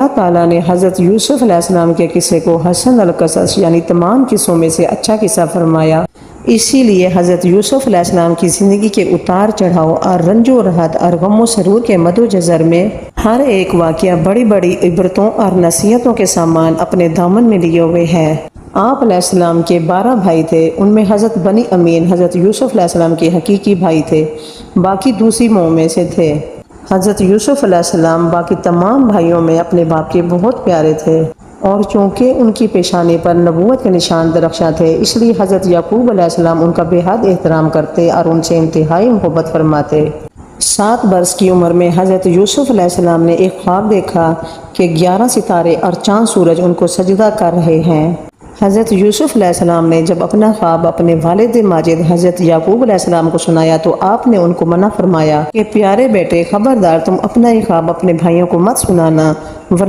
اللہ تعالیٰ نے حضرت یوسف علیہ السلام کے قصے کو حسن القصص یعنی تمام قصوں میں سے اچھا قصہ فرمایا۔ اسی لیے حضرت یوسف علیہ السلام کی زندگی کے اتار چڑھاؤ اور رنج و راحت اور غم و سرور کے مد و جزر میں ہر ایک واقعہ بڑی بڑی عبرتوں اور نصیحتوں کے سامان اپنے دامن میں لیے ہوئے ہے۔ آپ علیہ السلام کے 12 بھائی تھے، ان میں حضرت بنی امین حضرت یوسف علیہ السلام کے حقیقی بھائی تھے، باقی دوسری مئو میں سے تھے۔ حضرت یوسف علیہ السلام باقی تمام بھائیوں میں اپنے باپ کے بہت پیارے تھے، اور چونکہ ان کی پیشانی پر نبوت کے نشان درخشاں تھے، اس لیے حضرت یعقوب علیہ السلام ان کا بے حد احترام کرتے اور ان سے انتہائی محبت فرماتے۔ 7 برس کی عمر میں حضرت یوسف علیہ السلام نے ایک خواب دیکھا کہ 11 ستارے اور چاند سورج ان کو سجدہ کر رہے ہیں۔ حضرت یوسف علیہ السلام نے جب اپنا خواب اپنے والد ماجد حضرت یعقوب علیہ السلام کو سنایا تو آپ نے ان کو منع فرمایا کہ پیارے بیٹے، خبردار تم اپنا یہ خواب اپنے بھائیوں کو مت سنانا،